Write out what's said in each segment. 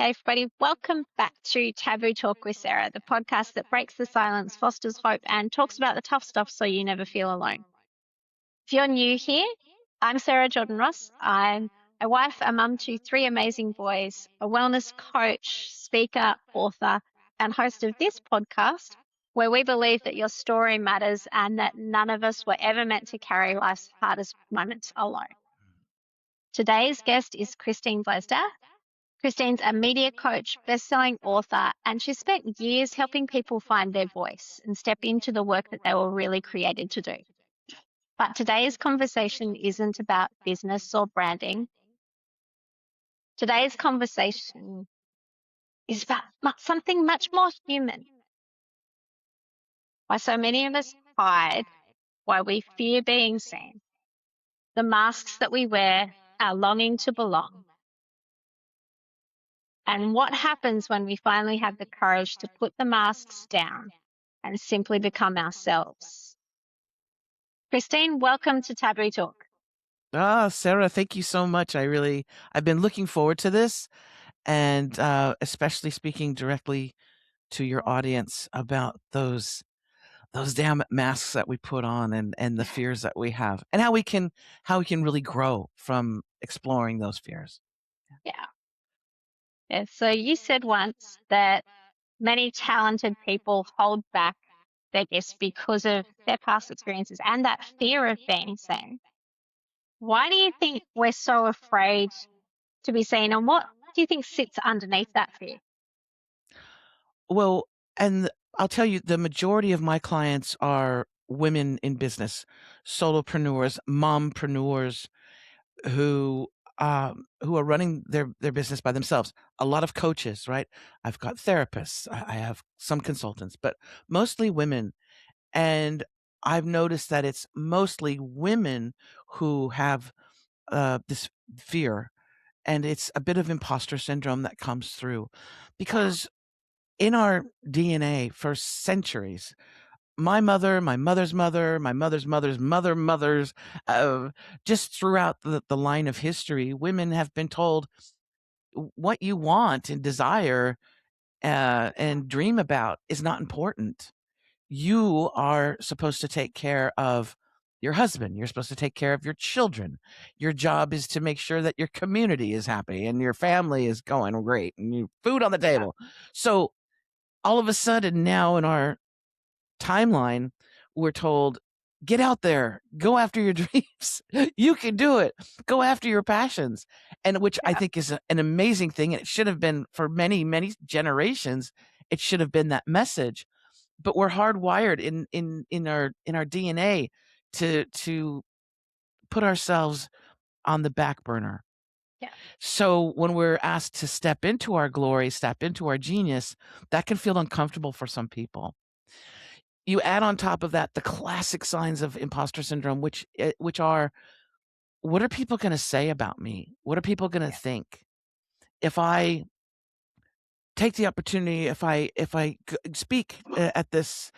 Hey, everybody, welcome back to Taboo Talk with Sarah, the podcast that breaks the silence, fosters hope, and talks about the tough stuff so you never feel alone. If you're new here, I'm Sarah Jordan Ross. I'm a wife, a mum to three amazing boys, a wellness coach, speaker, author, and host of this podcast, where we believe that your story matters and that none of us were ever meant to carry life's hardest moments alone. Today's guest is Christine Blosdale. Christine's a media coach, best-selling author, and she spent years helping people find their voice and step into the work that they were really created to do. But today's conversation isn't about business or branding. Today's conversation is about something much more human. Why so many of us hide, why we fear being seen, the masks that we wear, our longing to belong, and what happens when we finally have the courage to put the masks down and simply become ourselves. Christine, welcome to Taboo Talk. Sarah, thank you so much. I've been looking forward to this, and especially speaking directly to your audience about those damn masks that we put on and the fears that we have, and how we can really grow from exploring those fears. Yeah. So you said once that many talented people hold back their gifts because of their past experiences and that fear of being seen. Why do you think we're so afraid to be seen, and what do you think sits underneath that fear? Well, and I'll tell you, the majority of my clients are women in business, solopreneurs, mompreneurs, who are running their business by themselves. A lot of coaches, right? I've got therapists. I have some consultants, but mostly women. And I've noticed that it's mostly women who have this fear, and it's a bit of imposter syndrome that comes through, because in our DNA for centuries, my mother, my mother's mother, my mother's mother's mothers, just throughout the line of history, women have been told what you want and desire and dream about is not important. You are supposed to take care of your husband. You're supposed to take care of your children. Your job is to make sure that your community is happy and your family is going great and you food on the table. So all of a sudden now in our timeline, we're told, get out there, go after your dreams. You can do it. Go after your passions. And which I think is an amazing thing. And it should have been for many, many generations. It should have been that message. But we're hardwired in our DNA to put ourselves on the back burner. Yeah. So when we're asked to step into our glory, step into our genius, that can feel uncomfortable for some people. You add on top of that the classic signs of imposter syndrome, which are, what are people going to say about me? What are people going to think if I take the opportunity? If I speak at this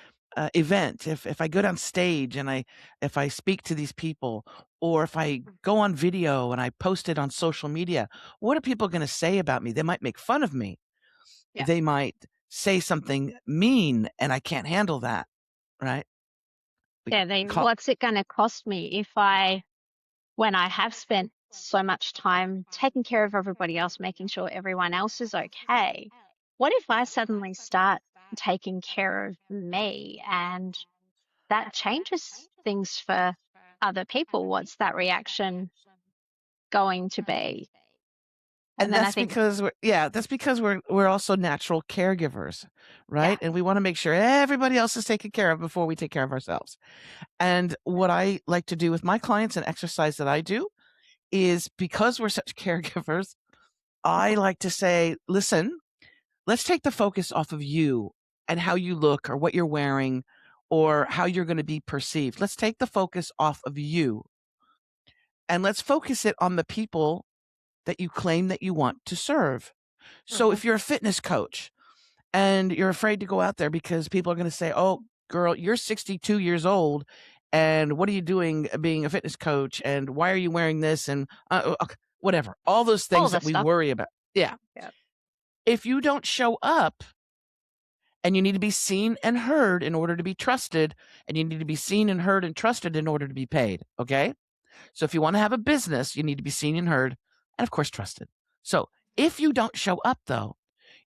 event, if I go down stage and if I speak to these people, or if I go on video and I post it on social media, what are people going to say about me? They might make fun of me. Yeah. They might say something mean, and I can't handle that. Right? What's it going to cost me when I have spent so much time taking care of everybody else, making sure everyone else is okay? What if I suddenly start taking care of me and that changes things for other people? What's that reaction going to be? And then I that's think, because we're also natural caregivers, right? yeah, And we want to make sure everybody else is taken care of before we take care of ourselves. And what I like to do with my clients, and exercise that I do, is, because we're such caregivers, I like to say, listen, let's take the focus off of you and how you look or what you're wearing or how you're going to be perceived. Let's take the focus off of you and let's focus it on the people that you claim that you want to serve. So if you're a fitness coach and you're afraid to go out there because people are going to say, oh, girl, you're 62 years old. And what are you doing being a fitness coach? And why are you wearing this? And whatever, all those all things the that we stuff. worry about. Yeah. Yeah. If you don't show up, and you need to be seen and heard in order to be trusted, and you need to be seen and heard and trusted in order to be paid, okay? So if you want to have a business, you need to be seen and heard and of course trusted. So if you don't show up though,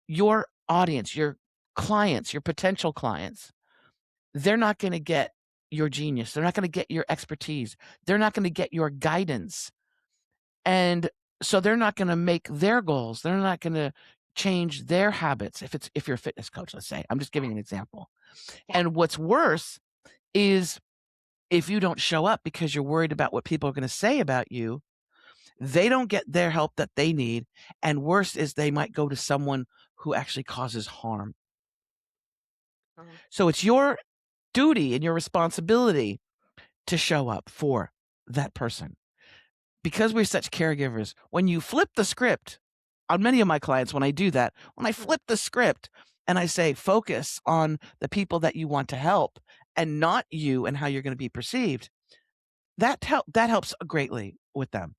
your audience, your clients, your potential clients, they're not going to get your genius. They're not going to get your expertise. They're not going to get your guidance. And so they're not going to make their goals. They're not going to change their habits. If you're a fitness coach, let's say, I'm just giving an example. Yeah. And what's worse is if you don't show up because you're worried about what people are going to say about you, they don't get their help that they need. And worse is they might go to someone who actually causes harm. So it's your duty and your responsibility to show up for that person. Because we're such caregivers, when you flip the script, on many of my clients, when I do that, when I flip the script and I say, focus on the people that you want to help and not you and how you're going to be perceived, that helps greatly with them.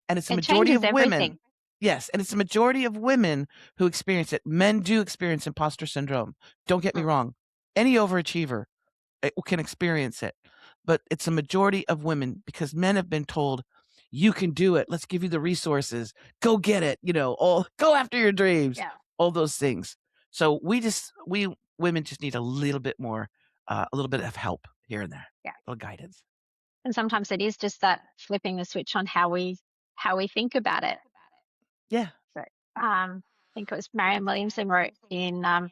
And it's a It majority changes of women. everything. Yes, and it's a majority of women who experience it. Men do experience imposter syndrome. Don't get me wrong. Any overachiever can experience it, but it's a majority of women because men have been told, you can do it. Let's give you the resources. Go get it. All go after your dreams, Yeah. all those things. So we women just need a little bit more, a little bit of help here and there. Yeah. A little guidance. And sometimes it is just that flipping the switch on how we think about it. Yeah. So, I think it was Marianne Williamson wrote in the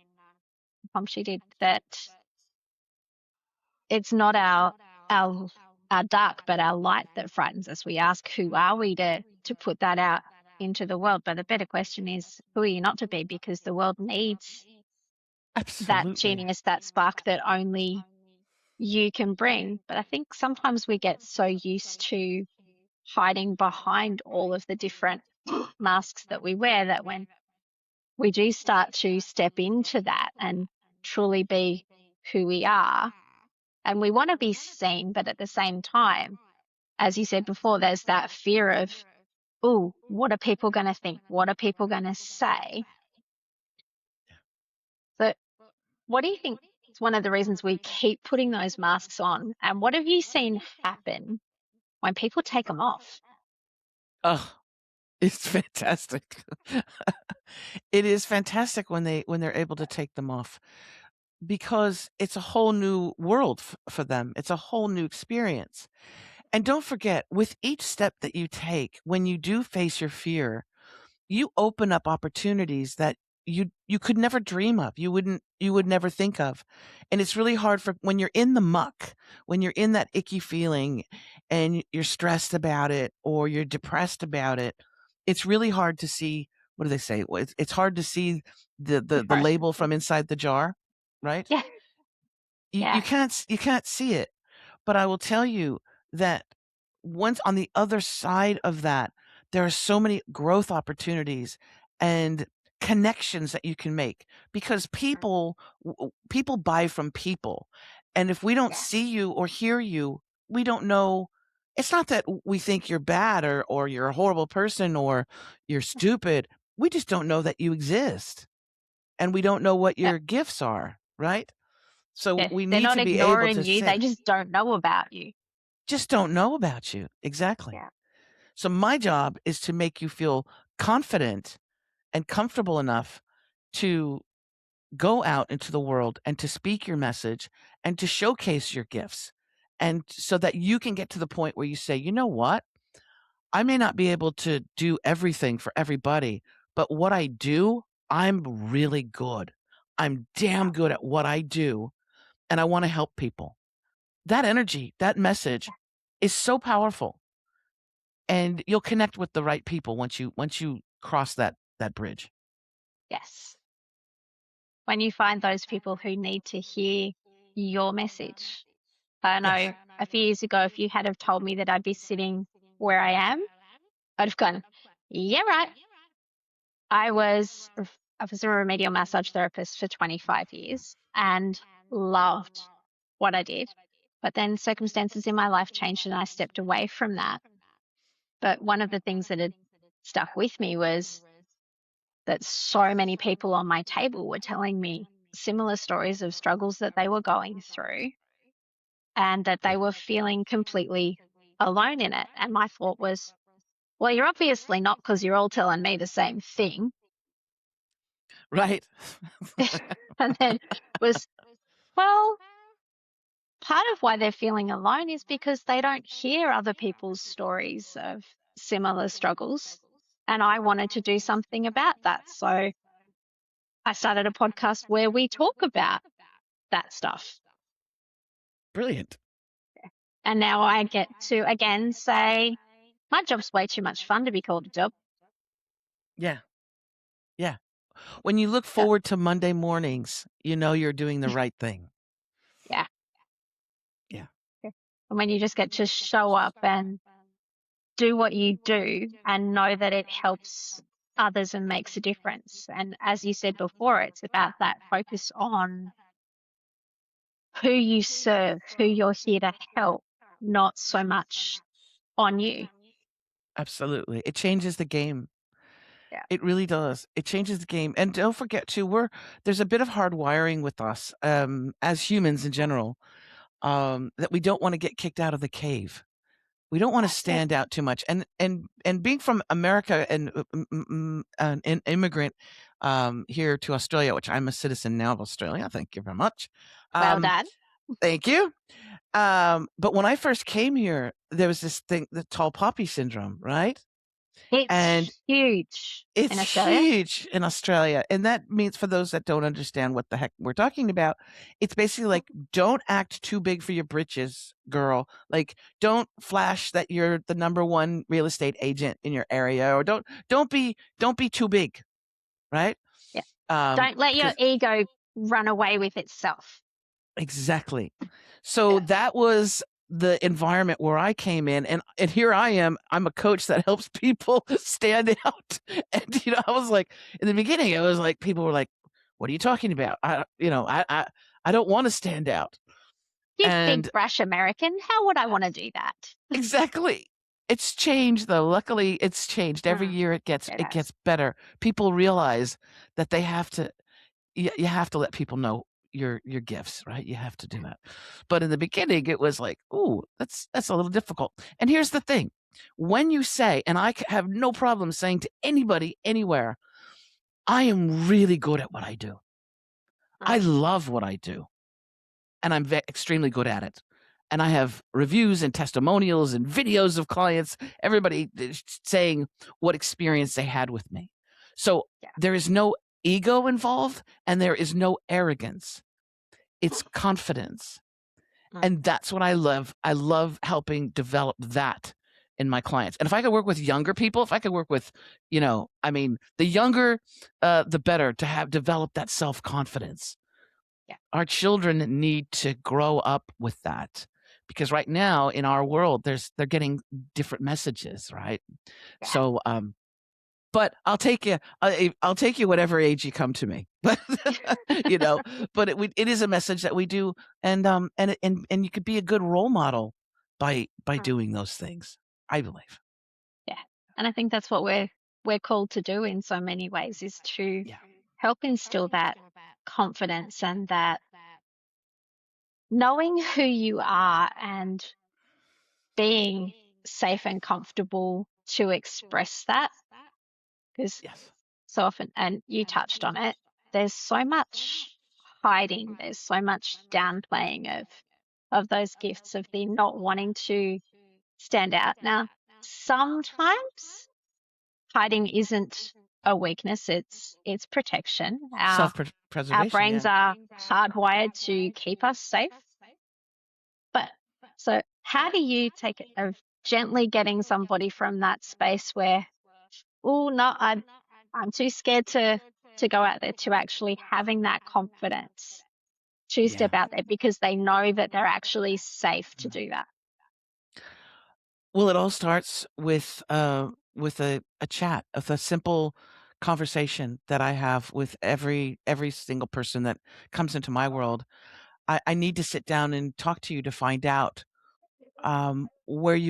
poem she did that it's not our dark, but our light that frightens us. We ask, who are we to put that out into the world? But the better question is, who are you not to be? Because the world needs that Absolutely. genius, that spark that only you can bring. But I think sometimes we get so used to hiding behind all of the different masks that we wear that when we do start to step into that and truly be who we are, and we want to be seen, but at the same time, as you said before, there's that fear of, oh, what are people going to think? What are people going to say? So, what do you think is one of the reasons we keep putting those masks on? And what have you seen happen when people take them off? Oh, it's fantastic. It is fantastic when they're able to take them off because it's a whole new world for them. It's a whole new experience. And don't forget, with each step that you take, when you do face your fear, you open up opportunities that you could never dream of. You would never think of. And it's really hard for when you're in the muck, when you're in that icky feeling and you're stressed about it or you're depressed about it. It's really hard to see, what do they say? It's hard to see the Forest. label from inside the jar, right? Yeah, You yeah, can't see it. But I will tell you that once on the other side of that, there are so many growth opportunities and connections that you can make because people buy from people. And if we don't yeah, see you or hear you, we don't know. It's not that we think you're bad or you're a horrible person or you're stupid. We just don't know that you exist and we don't know what yeah. your gifts are, right? So Yeah. we They're need not to be able to ignoring you, they say, just don't know about you. just don't know about you. Exactly. Yeah. So my job is to make you feel confident and comfortable enough to go out into the world and to speak your message and to showcase your gifts. And so that you can get to the point where you say, you know what? I may not be able to do everything for everybody, but what I do, I'm really good. I'm damn good at what I do, and I want to help people. That energy, that message is so powerful. And you'll connect with the right people once you cross that bridge. Yes. When you find those people who need to hear your message. I Yes. know a few years ago, if you had have told me that I'd be sitting where I am, I'd have gone, yeah, right. I was I was a remedial massage therapist for 25 years and loved what I did. But then circumstances in my life changed and I stepped away from that. But one of the things that had stuck with me was that so many people on my table were telling me similar stories of struggles that they were going through and that they Yeah. were feeling completely alone in it. And my thought was, well, you're obviously not because you're all telling me the same thing. Right. And then was, well, part of why they're feeling alone is because they don't hear other people's stories of similar struggles. And I wanted to do something about that. So I started a podcast where we talk about that stuff. Brilliant. And now I get to again say, my job's way too much fun to be called a job. Yeah. Yeah. When you look Yeah. forward to Monday mornings, you know you're doing the right thing. Yeah. Yeah. And when you just get to show up and do what you do and know that it helps others and makes a difference. And as you said before, it's about that focus on who you serve, who you're here to help, not so much on you. Absolutely. It changes the game. Yeah. It really does. It changes the game. And don't forget too, there's a bit of hard wiring with us, as humans in general, that we don't want to get kicked out of the cave. We don't want to That's it. stand out too much. And being from America and an immigrant here to Australia, which I'm a citizen now of Australia. Thank you very much. Well Um, done. Thank you. But when I first came here, there was this thing, the tall poppy syndrome, right? And It's huge in it's Australia. huge in Australia. And that means, for those that don't understand what the heck we're talking about, it's basically like, don't act too big for your britches, girl. Like, don't flash that you're the number one real estate agent in your area, or don't be too big, right? Yeah. Don't let your Because ego run away with itself. exactly. So Yeah. that was the environment where I came in, and here I am. I'm a coach that helps people stand out. And I was like, in the beginning, I was like, people were like, "What are you talking about? I don't want to stand out." You big And brash American, how would I want to do that? exactly, it's changed though. Luckily, it's changed every Mm, year. It gets it it has. gets better. People realize that they have to. You have to let people know your gifts, right? You have to do that. But in the beginning, it was like, "Ooh, that's a little difficult." And here's the thing: when you say, and have no problem saying to anybody anywhere, "I am really good at what I do. I Mm, love what I do, and I'm extremely good at it." And I have reviews and testimonials and videos of clients, everybody saying what experience they had with me. So yeah. there is no ego involved, and there is no arrogance. It's confidence. Mm, And that's what I love. I love helping develop that in my clients. And if I could work with younger people, if I could work with, the younger, the better, to have developed that self confidence. yeah. Our children need to grow up with that, because right now in our world, they're getting different messages, right? Yeah. So, but I'll take you. I'll take you whatever age you come to me. But you know, but it is a message that we do, and you could be a good role model by Mm, doing those things. I believe. yeah. And I think that's what we're called to do in so many ways is to Yeah. help instill that confidence and that knowing who you are and being safe and comfortable to express that. Because Yes. so often, and you touched on it, there's so much hiding, there's so much downplaying of those gifts, of the not wanting to stand out. Now, sometimes hiding isn't a weakness, it's protection. Self Our preservation. brains Yeah. are hardwired to keep us safe. But so how do you take it of gently getting somebody from that space where, oh no, I'm too scared to go out there, to actually having that confidence to Yeah. step out there because they know that they're actually safe to do that. Well, it all starts with a chat, with a simple conversation that I have with every single person that comes into my world. I need to sit down and talk to you to find out what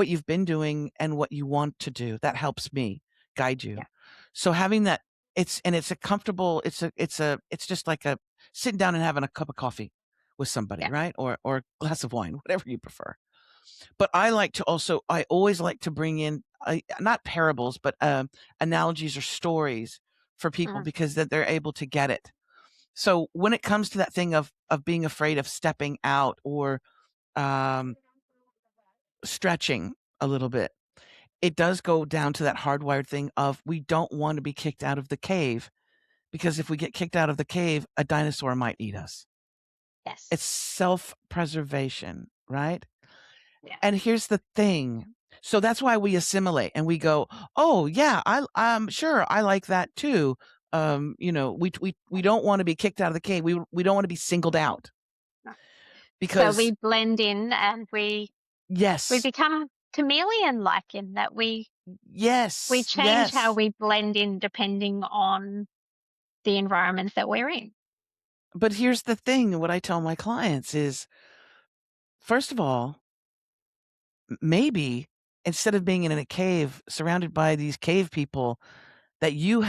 you've been doing and what you want to do. That helps me guide you. Yeah. So having that it's a comfortable, it's just like a sitting down and having a cup of coffee with somebody, Yeah. right? Or a glass of wine, whatever you prefer. But I always like to bring in, not parables, but analogies or stories for people Mm. because that they're able to get it. So when it comes to that thing of being afraid of stepping out or um, stretching a little bit, it does go down to that hardwired thing of we don't want to be kicked out of the cave because if we get kicked out of the cave, a dinosaur might eat us. Yes. It's self preservation, right? Yeah. And here's the thing. So that's why we assimilate and we go, "Oh yeah, I'm sure I like that too." We don't want to be kicked out of the cave. We don't want to be singled out No. So we because blend in and we yes, become chameleon like in that we yes, change how yes. we blend in depending on the environment that we're in. But here's the thing, what I tell my clients is, first of all, maybe instead of being in a cave surrounded by these cave people that you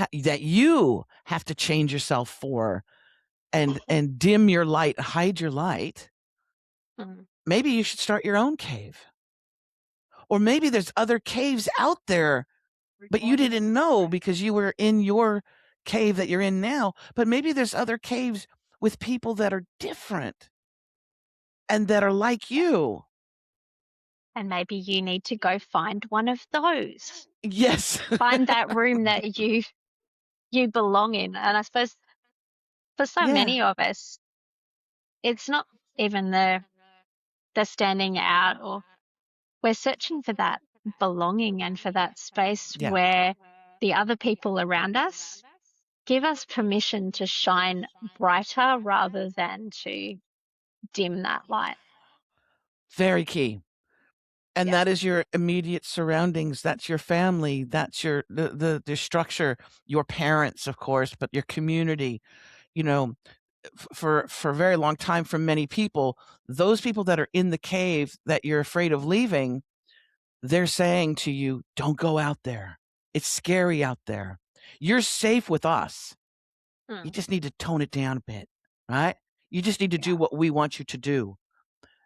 have to change yourself for and dim your light, hide your light, Mm. maybe you should start your own cave. Or maybe there's other caves out there, but you didn't know because you were in your cave that you're in now. But maybe there's other caves with people that are different and that are like Yeah. you. And maybe you need to go find one of those. Yes. Find that room that you belong in. And I suppose for so Yeah. many of us, it's not even the standing out or we're searching for that belonging and for that space Yeah. where the other people around us give us permission to shine brighter rather than to dim that light. Very key. And Yeah. that is your immediate surroundings. That's your family. That's the structure, your parents, of course, but your community, you know, for a very long time for many people, those people that are in the cave that you're afraid of leaving, they're saying to you, don't go out there. It's scary out there. You're safe with us. You Mm. just need to tone it down a bit, right? You just need to do Yeah. what we want you to do.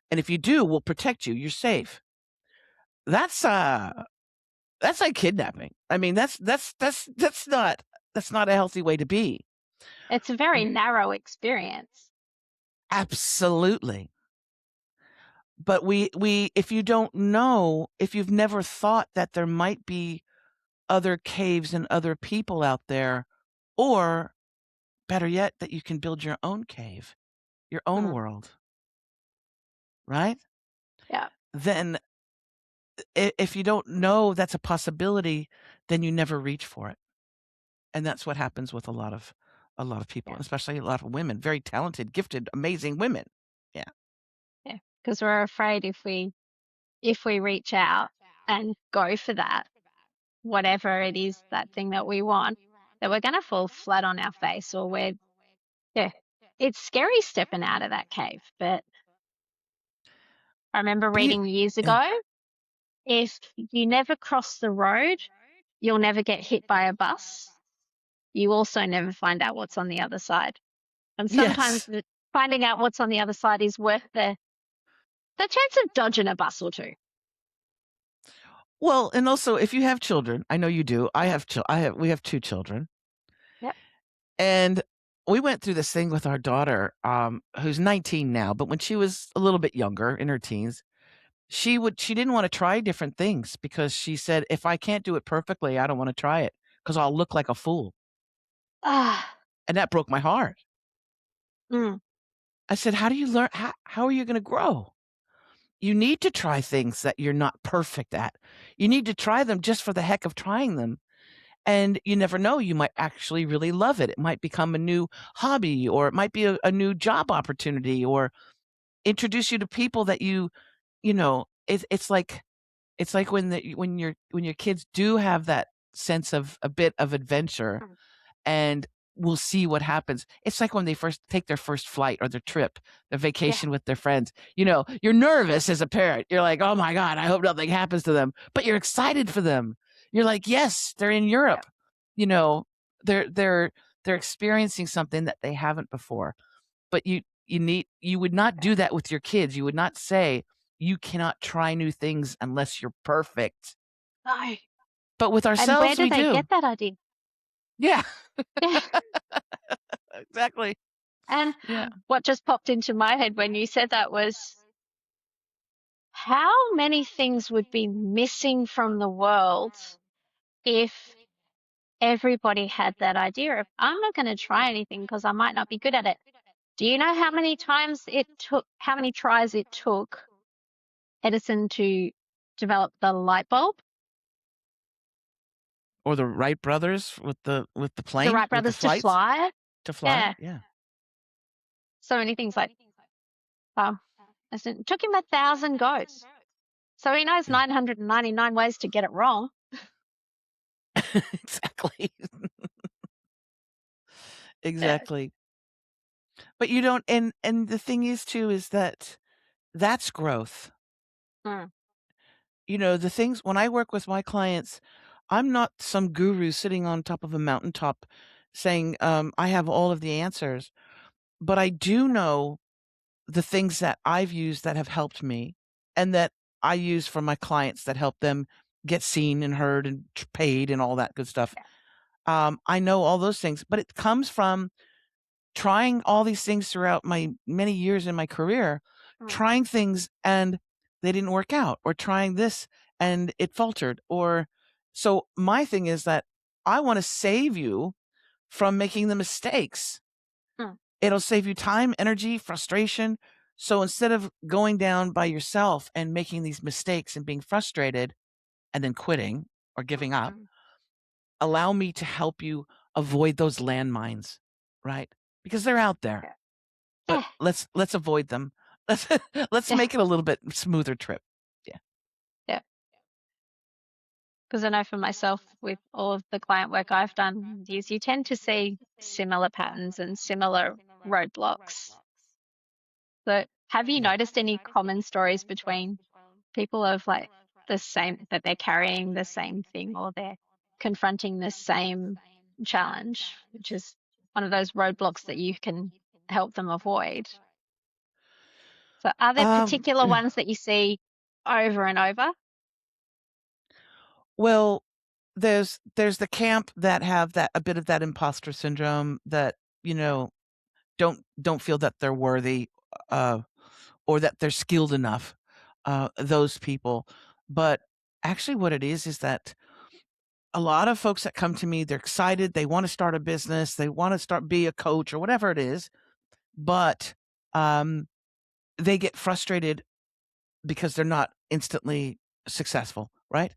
And if you do, we'll protect you. You're safe. That's that's like kidnapping. I mean, that's not a healthy way to be. It's a very narrow experience. Absolutely. But we if you don't know, if you've never thought that there might be other caves and other people out there, or better yet, that you can build your own cave, your own Mm. world, right? Yeah. Then if you don't know that's a possibility, then you never reach for it. And that's what happens with a lot of people, Yeah. especially a lot of women, very talented, gifted, amazing women. Yeah. Yeah. Because we're afraid if we reach out and go for that, whatever it is, that thing that we want, that we're going to fall flat on our face or yeah, it's scary stepping out of that cave. But I remember Be reading years yeah. ago, if you never cross the road, you'll never get hit by a bus. You also never find out what's on the other side. And sometimes Yes. finding out what's on the other side is worth the chance of dodging a bus or two. Well, and also if you have children, I know you do. We have 2 children. Yep. And we went through this thing with our daughter, who's 19 now, but when she was a little bit younger in her teens, she didn't wanna try different things because she said, "If I can't do it perfectly, I don't wanna try it because 'cause I'll look like a fool." Ah. And that broke my heart. Mm. I said, "How do you learn how are you gonna grow? You need to try things that you're not perfect at. You need to try them just for the heck of trying them, and you never know, you might actually really love it. It might become a new hobby, or it might be a new job opportunity, or introduce you to people that it's like when your kids do have that sense of a bit of adventure Mm. and we'll see what happens. It's like when they first take their first flight or their trip, their Yeah. vacation with their friends. You're nervous as a parent. You're like, "Oh my god, I hope nothing happens to them." But you're excited for them. You're like, "Yes, they're in Yeah. Europe." You know? They're experiencing something that they haven't before. But you would not do that with your kids. You would not say, "You cannot try new things unless you're perfect." No. But with And where ourselves, do we they do. get that idea? Yeah, Yeah. exactly. And Yeah. what just popped into my head when you said that was how many things would be missing from the world if everybody had that idea of, I'm not going to try anything because I might not be good at it. Do you know how many times it took, how many tries it took Edison to develop the light bulb? Or the Wright brothers with the The plane, Wright with the brothers to flights fly? to fly. Yeah. Yeah. So many things like, um, it took him 1,000 goes. So he knows Yeah. 999 ways to get it wrong. Exactly. Yeah. Exactly. But you don't, and the thing is too is that that's growth. Mm, The things when I work with my clients, I'm not some guru sitting on top of a mountaintop saying, I have all of the answers, but I do know the things that I've used that have helped me and that I use for my clients that help them get seen and heard and paid and all that good stuff. yeah. I know all those things, but it comes from trying all these things throughout my many years in my career, Mm, trying things and they didn't work out, or trying this and it faltered. Or so my thing is that I want to save you from making the mistakes. mm, It'll save you time, energy, frustration. So instead of going down by yourself and making these mistakes and being frustrated and then quitting or giving up, mm. allow me to help you avoid those landmines, right? Because they're out there. Yeah. But Yeah. let's avoid them. Let's let's Yeah. make it a little bit smoother trip. Yeah. Yeah. Because I know for myself, with all of the client work I've done, is you tend to see similar patterns and similar roadblocks. So, have you Yeah. noticed any common stories between people of like the same, that they're carrying the same thing or they're confronting the same challenge, which is one of those roadblocks that you can help them avoid? So, are there Um, particular ones that you see over and over? well, there's the camp that have that a bit of that imposter syndrome that, you Yeah. know, don't feel that they're worthy, uh, or that they're skilled enough, those people. But actually what it is that a lot of folks that come to me, they're excited, they wanna start a business, they wanna be a coach or whatever it is, but, um, they get frustrated because they're not instantly successful, right?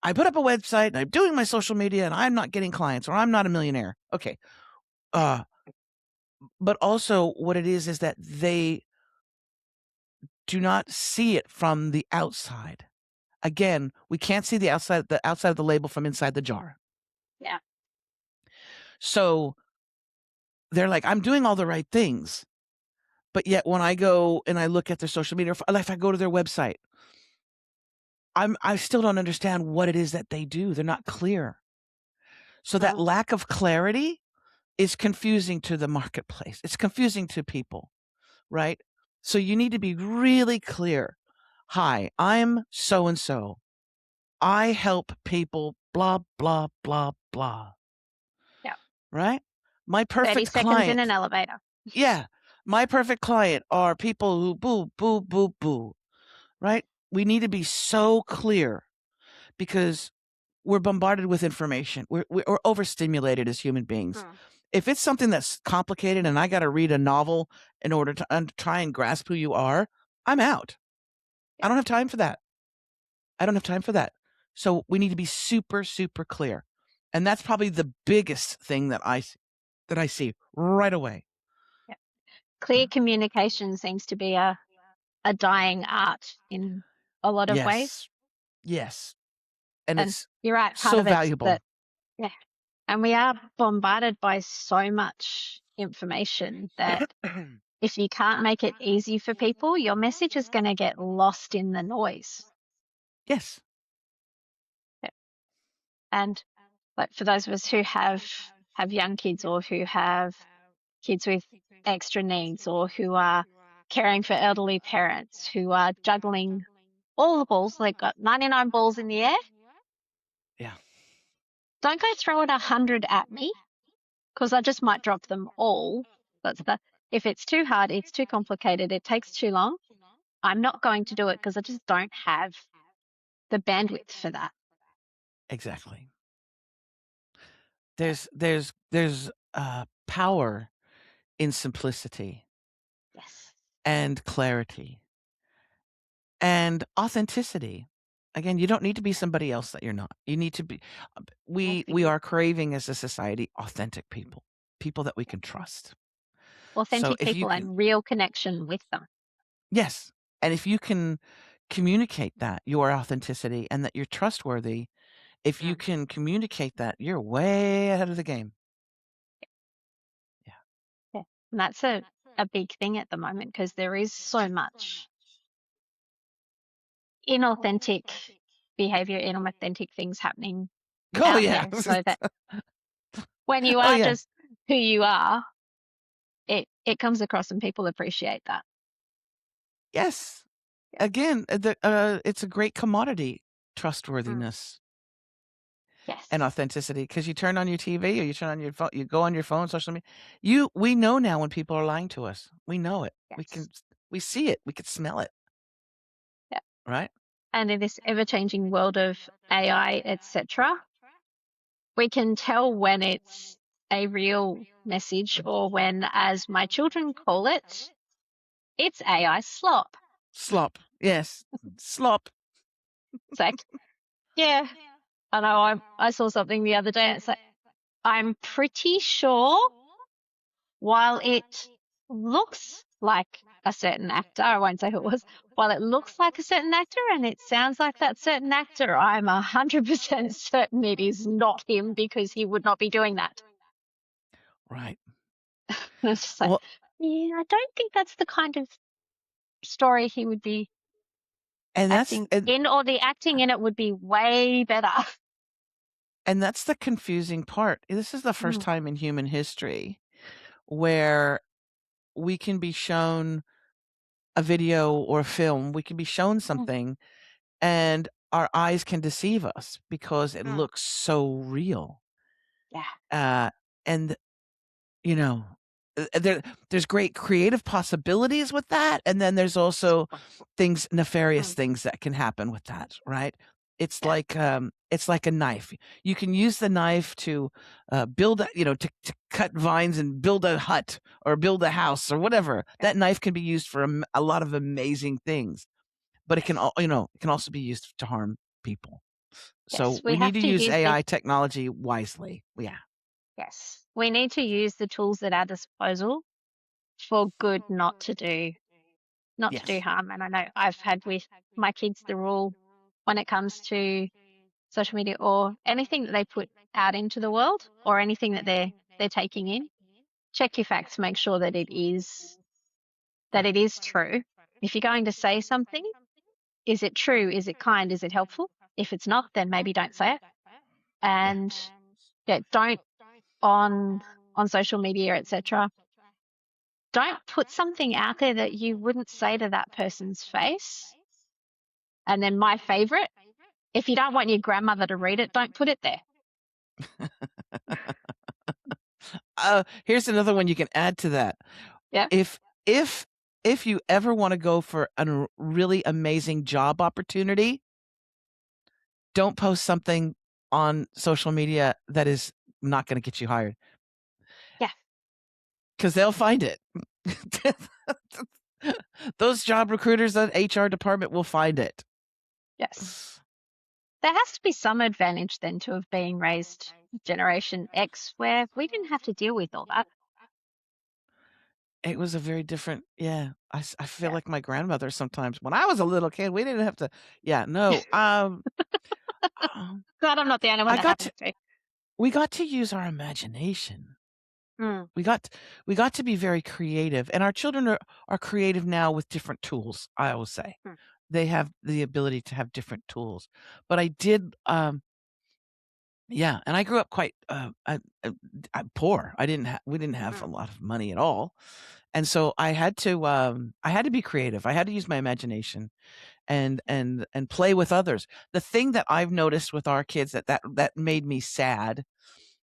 I put up a website and I'm doing my social media and I'm not getting clients or I'm not a millionaire. Okay. Yeah. Uh, but also what it is that they do not see it from the outside. Again, we can't see the outside of the label from inside the jar. Yeah. So they're like, I'm doing all the right things. But yet when I go and I look at their social media, or if I go to their website, I still don't understand what it is that they do. They're not clear. So that Mm, lack of clarity is confusing to the marketplace. It's confusing to people, right? So you need to be really clear. Hi, I'm so and so. I help people, blah, blah, blah, blah, yeah. right? My 30 perfect seconds in an client. elevator. Yeah. My perfect client are people who boo, boo, boo, boo, right? We need to be so clear because we're bombarded with information. We're overstimulated as human beings. Mm, If it's something that's complicated and I got to read a novel in order to try and grasp who you are, I'm out. I yeah. don't have time for that. I don't have time for that. So we need to be super, super clear. And that's probably the biggest thing that I see right away. Yeah. Clear communication seems to be a dying art in a lot of ways. Yes. Yes. And And it's you're right, part so of it's valuable. that, yeah. And we are bombarded by so much information that if you can't make it easy for people, your message is going to get lost in the noise. Yes. Yeah. And like for those of us who have have young kids or who have kids with extra needs or who are caring for elderly parents, who are juggling all the balls. They've got 99 balls in the air. Yeah. Don't go throwing 100 at me because I just might drop them all. If it's too hard, it's too complicated, it takes too long, I'm not going to do it because I just don't have the bandwidth for that. Exactly. There's power in simplicity Yes. and clarity and authenticity. Again, you don't need to be somebody else that you're not. You need to be. We are craving as a society authentic people, people that we can trust. So Authentic if you people can, and real connection with them. yes, and if you can communicate that your authenticity and that you're trustworthy, if you can communicate that, you're way ahead of the game. Yeah. Yeah. And that's a big thing at the moment because there is so much inauthentic behavior, inauthentic things happening Oh out yeah. there. So that when you Oh are yeah. just who you are, it comes across and people appreciate that. Yes. Yeah. Again, it's a great commodity, Mm. trustworthiness and Yes. authenticity. Because you turn on your TV or you turn on your phone, you go on your phone, social media. We know now when people are lying to us. We know it. Yes. We see it. We can smell it. Yeah. Right? And in this ever-changing world of AI, etc., we can tell when it's a real message or when, as my children call it, it's AI slop. Slop. Yes. Slop. It's like, yeah, I know. I saw something the other day. It's like, I'm pretty sure while it looks like a certain actor, I won't say who it was, while it looks like a certain actor and it sounds like that certain actor, I'm 100% certain it is not him because he would not be doing that. Right. And it's just like, Well, yeah, I don't think that's the kind of story he would be and that's acting in, or the acting in it would be way better. and that's the confusing part. This is the first Mm, time in human history where we can be shown a video or a film, we can be shown mm, something and our eyes can deceive us because it mm. looks so real. Yeah. And you know, there's great creative possibilities with that, and then there's also things nefarious Mm, things that can happen with that, right? yeah. It's like a knife. You can use the knife to build to cut vines and build a hut or build a house or whatever. Yeah. That knife can be used for a lot of amazing things, but Yes. it can also be used to harm people. So Yes. We we need have to to use use the AI technology wisely. Yeah. Yes. We need to use the tools at our disposal for good, not to do Yes. harm. And I know I've had with my kids the rule when it comes to social media or anything that they put out into the world or anything that they're taking in. Check your facts, make sure that Yeah. it is true. If you're going to say something, is it true? Is it kind? Is it helpful? If it's not, then maybe don't say it. Yeah. And yeah, don't on on social media, etc. Don't put something out there that you wouldn't say to that person's face. And then my favorite, if you don't want your grandmother to read it, don't put it there. Here's another one you can add to that. Yeah. If if if you ever want to go for a really amazing job opportunity, don't post something on social media that is not going to get you hired Yeah. because they'll find it. Those job recruiters, that HR department will find it. Yes. There has to be some advantage then to have been raised Generation X where we didn't have to deal with all that. It was a very different, yeah. I feel Yeah. like my grandmother sometimes. When I was a little kid, we didn't have to. Yeah, no. Glad I'm not the only one I that got happens to. to. We got to use our imagination. Mm, We got we got to be very creative, and our children are creative now with different tools. I will say mm, they have the ability to have different tools. But I did Yeah, and I grew up quite, poor. We didn't have a Mm. lot of money at all, and so I had to be creative. I had to use my imagination and play with others. The thing that I've noticed with our kids that made me sad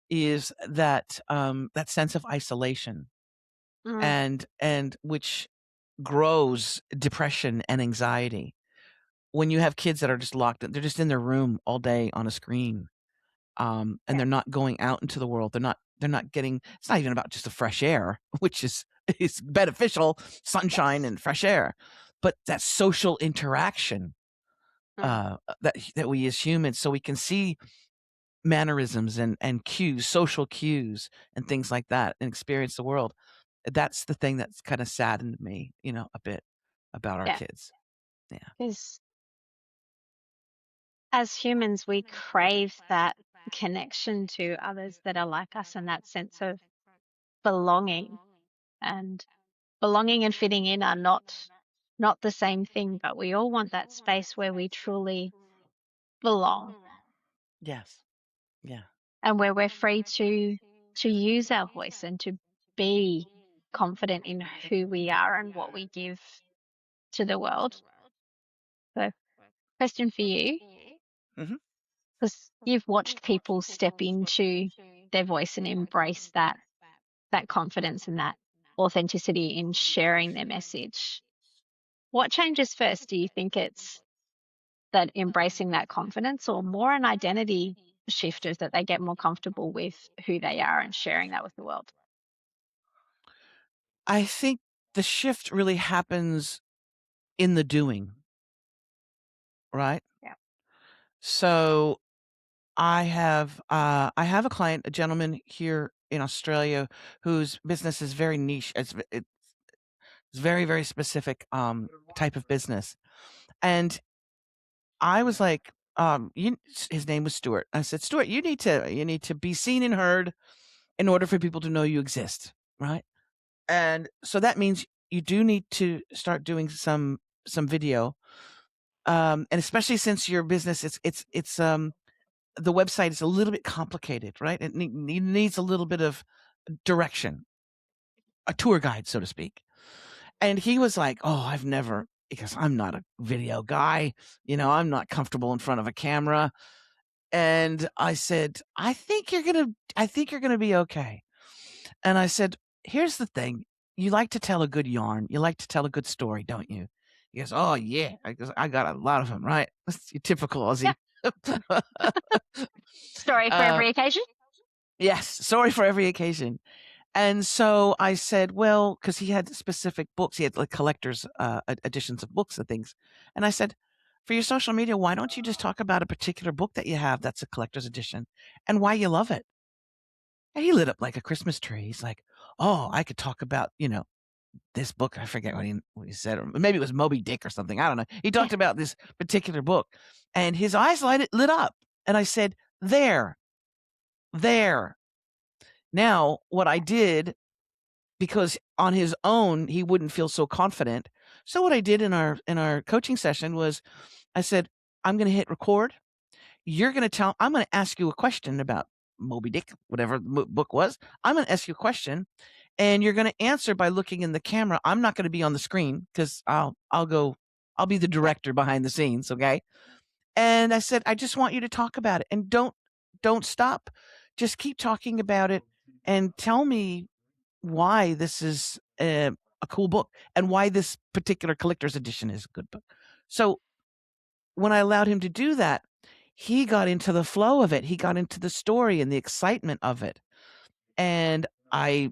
is that, that sense of isolation Mm. and which grows depression and anxiety. When you have kids that are just locked in they're just in their room all day on a screen, and Yeah. they're not going out into the world. They're not getting it's not even about just the fresh air, which is beneficial, sunshine and fresh air, but that social interaction, Mm. that we as humans so we can see mannerisms and cues, social cues and things like that and experience the world. That's the thing that's kinda saddened me, a bit about our Yeah. kids. Yeah. Because as humans, we crave that connection to others that are like us and that sense of belonging. And belonging and fitting in are not the same thing, but we all want that space where we truly belong Yes. Yeah. and where we're free to use our voice and to be confident in who we are and what we give to the world. So, question for you, Mhm. because you've watched people step into their voice and embrace that confidence and that authenticity in sharing their message. What changes first? Do you think it's that embracing that confidence or more an identity shift is that they get more comfortable with who they are and sharing that with the world? I think the shift really happens in the doing, right? Yeah. So I have a client, a gentleman here in Australia whose business is very niche. It's very, very specific type of business. And I was like, his name was Stuart. I said, Stuart, you need to be seen and heard in order for people to know you exist, right? And so that means you do need to start doing some video. And especially since your business it's the website is a little bit complicated, right? It needs a little bit of direction, a tour guide, so to speak. And he was like, "Oh, I've never because I'm not a video guy, I'm not comfortable in front of a camera." And I said, I think you're gonna be okay." And I said, "Here's the thing. You like to tell a good yarn. You like to tell a good story, don't you?" He goes, "Oh, yeah." I got a lot of them, right? That's your typical Yeah. Aussie. Story for Uh, every occasion. yes, sorry for every occasion. And so I said, well, because he had specific books, he had like collector's editions of books and things. And I said, for your social media, why don't you just talk about a particular book that you have that's a collector's edition and why you love it? And he lit up like a Christmas tree. He's like, oh, I could talk about, this book. I forget what he said. Or maybe it was Moby Dick or something. I don't know. He Yeah. talked about this particular book and his eyes lit up. And I said, there. Now, what I did because on his own he wouldn't feel so confident. So what I did in our coaching session was I said, "I'm going to hit record. You're going to tell I'm going to ask you a question about Moby Dick, whatever the book was. I'm going to ask you a question and you're going to answer by looking in the camera. I'm not going to be on the screen cuz I'll be the Yeah. director behind the scenes, okay?" And I said, "I just want you to talk about it and don't stop. Just keep talking about it and tell me why this is a cool book and why this particular collector's edition is a good book." So when I allowed him to do that, he got into the flow of it. He got into the story and the excitement of it. And I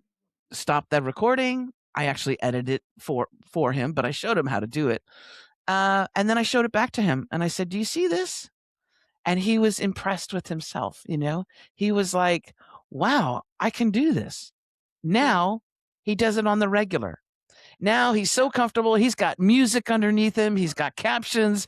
stopped that recording. I actually edited it for him, but I showed him how to do it. And then I showed it back to him and I said, "Do you see this?" And he was impressed with himself, He was like, "Wow, I can do this." Mm. Now he does it on the regular. Now he's so comfortable. He's got music underneath him. He's got captions.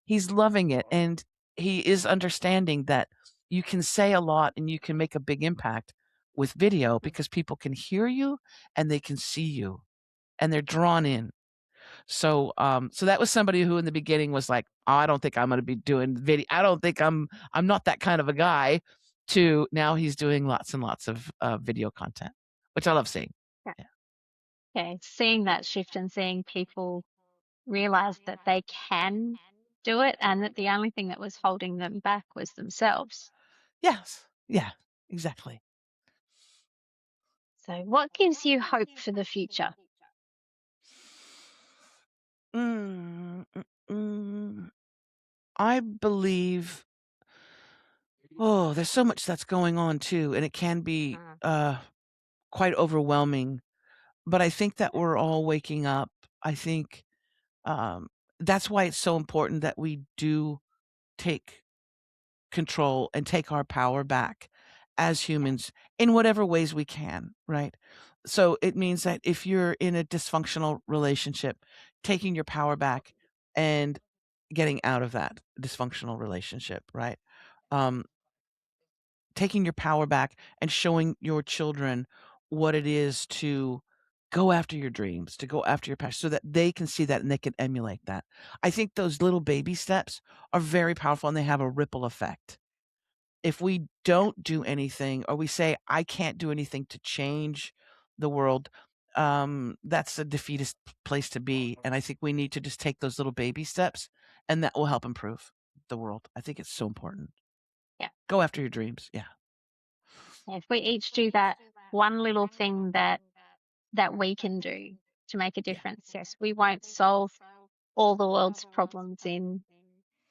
He's loving it, and he is understanding that you can say a lot and you can make a big impact with video Mm. because people can hear you and they can see you and they're drawn in. So so that was somebody who in the beginning was like, oh, I don't think I'm going to be doing video. I don't think I'm not that kind of a guy, to now he's doing lots and lots of video content, which I love seeing. Yeah. Yeah. Okay. Seeing that shift and seeing people realize that they can do it and that the only thing that was holding them back was themselves. Yes. Yeah, exactly. So, what gives you hope for the future? Mm, mm, mm. I believe, oh, there's so much that's going on too, and it can be quite overwhelming. But I think that we're all waking up. I think um, that's why it's so important that we do take control and take our power back as humans in whatever ways we can, right? So it means that if you're in a dysfunctional relationship, taking your power back and getting out of that dysfunctional relationship, right? Um, taking your power back and showing your children what it is to go after your dreams, to go after your passion, so that they can see that and they can emulate that. I think those little baby steps are very powerful and they have a ripple effect. If we don't do anything, or we say, I can't do anything to change the world, that's a defeatist place to be. And I think we need to just take those little baby steps, and that will help improve the world. I think it's so important. Yeah. Go after your dreams. Yeah. If we each do that one little thing that we can do to make a Yeah. difference, yes, we won't solve all the world's problems in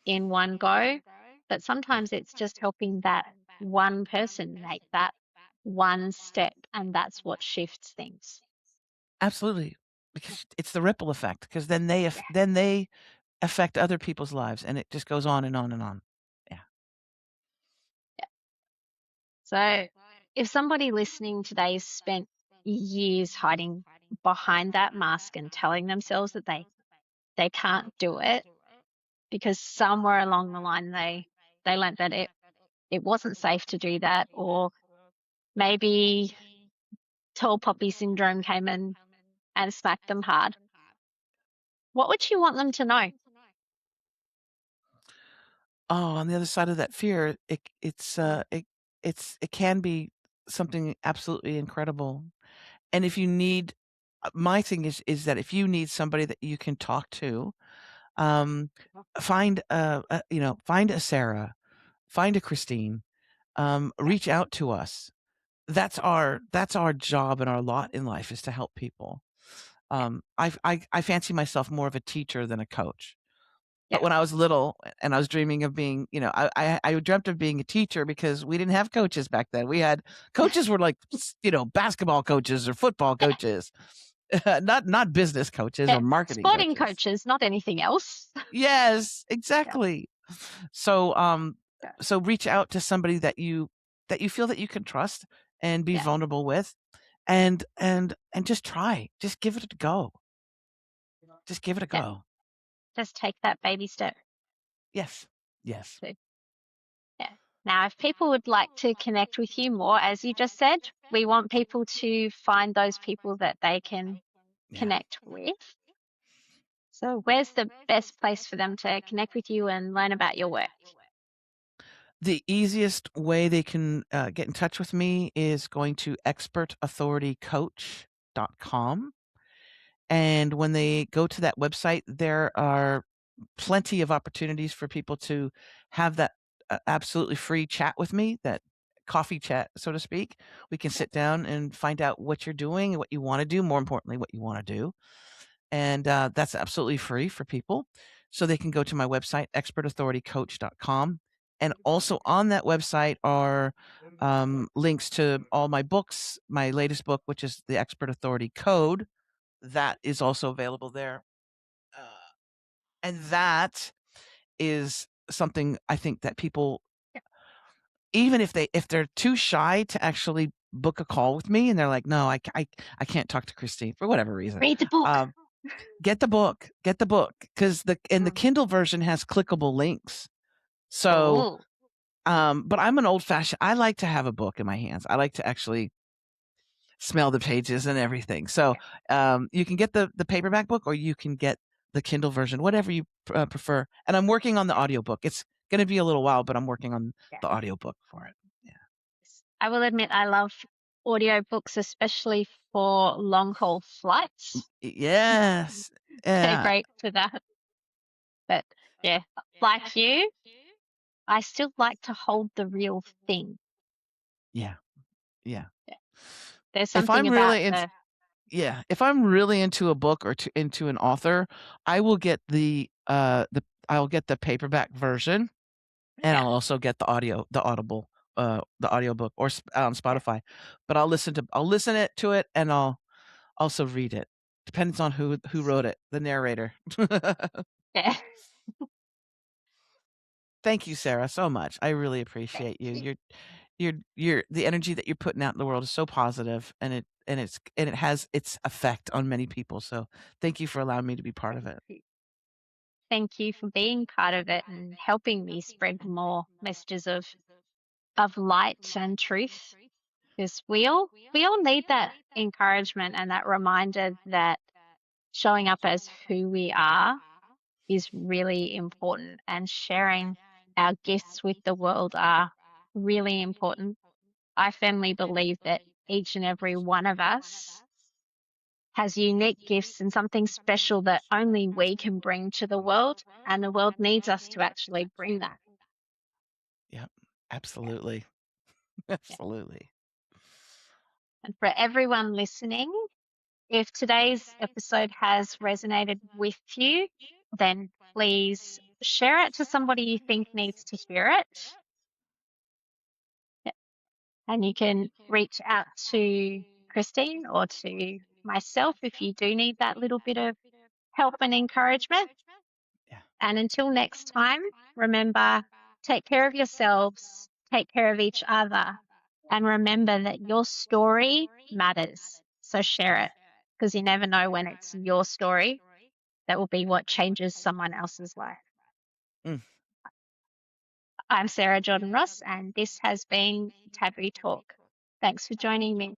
one go, but Yeah. sometimes it's just helping that one person make that one step, and that's what shifts things. Absolutely. Because it's the ripple effect, because then they Yeah. then they affect other people's lives, and it just goes on and on and on. Yeah. Yeah. So if somebody listening today spent years hiding behind that mask and telling themselves that they can't do it because somewhere along the line they learned that it wasn't safe to do that, or maybe tall poppy syndrome came in and smacked them hard, what would you want them to know? Oh, on the other side of that fear, it can be something absolutely incredible. And if you need, my thing is that if you need somebody that you can talk to, um, find find a Sarah, find a Christine, reach out to us. That's our job and our lot in life, is to help people. I fancy myself more of a teacher than a coach. Yeah. But when I was little and I was dreaming of being, I dreamt of being a teacher because we didn't have coaches back then. We had coaches were like, basketball coaches or football Yeah. coaches, not business coaches Yeah. or marketing Sporting coaches. coaches, not anything else. Yes, Yeah. exactly. So, Yeah. so reach out to somebody that you feel that you can trust and be Yeah. vulnerable with, and just try. Just give it a go. Just give it a Yeah. go. Just take that baby step. Yes. Yes. To, yeah. Now, if people would like to connect with you more, as you just said, we want people to find those people that they can Yeah. connect with. So, where's the best place for them to connect with you and learn about your work? The easiest way they can get in touch with me is going to expertauthoritycoach.com. And when they go to that website, there are plenty of opportunities for people to have that absolutely free chat with me, that coffee chat, so to speak. We can sit down and find out what you're doing and what you want to do, more importantly, what you want to do. And that's absolutely free for people. So they can go to my website, expertauthoritycoach.com. And also on that website are links to all my books, my latest book, which is the Expert Authority Code. That is also available there. And that is something I think that people, even if they're too shy to actually book a call with me, and they're like, no, I can't talk to Christine for whatever reason. Read the book. Get the book, because the Mm. Kindle version has clickable links. So, Oh, but I'm an old fashioned. I like to have a book in my hands. I like to actually smell the pages and everything. So you can get the paperback book, or you can get the Kindle version, whatever you prefer. And I'm working on the audiobook. It's going to be a little while, but I'm working on Yeah. the audiobook for it. Yeah. I will admit I love audiobooks, especially for long haul flights. Yes. They're Yeah. great for that. But yeah, like you, I still like to hold the real thing. Yeah. Yeah. Yeah. There's If something I'm about really the Yeah, if I'm really into a book or into an author, I will get I'll get the paperback version, and yeah, I'll also get the Audible, the audiobook, or on yeah, Spotify. But I'll listen it to it, and I'll also read it. Depends on who wrote it, the narrator. yeah. Thank you, Sarah, so much. I really appreciate you. You're the energy that you're putting out in the world is so positive, and it has its effect on many people. So thank you for allowing me to be part of Thank it. you. Thank you for being part of it and helping me spread more messages of light and truth. Because we all need that encouragement and that reminder that showing up as who we are is really important, and sharing our gifts with the world are really important. I firmly believe that each and every one of us has unique gifts and something special that only we can bring to the world, and the world needs us to actually bring that. Yep, Yeah, absolutely. yeah. Absolutely. And for everyone listening, if today's episode has resonated with you, then please share it to somebody you think needs to hear it. Yeah. And you can reach out to Christine or to myself if you do need that little bit of help and encouragement. Yeah. And until next time, remember, take care of yourselves, take care of each other, and remember that your story matters. So share it, because you never know when it's your story that will be what changes someone else's life. Mm. I'm Sarah Jordan Ross, and this has been Taboo Talk. Thanks for joining me.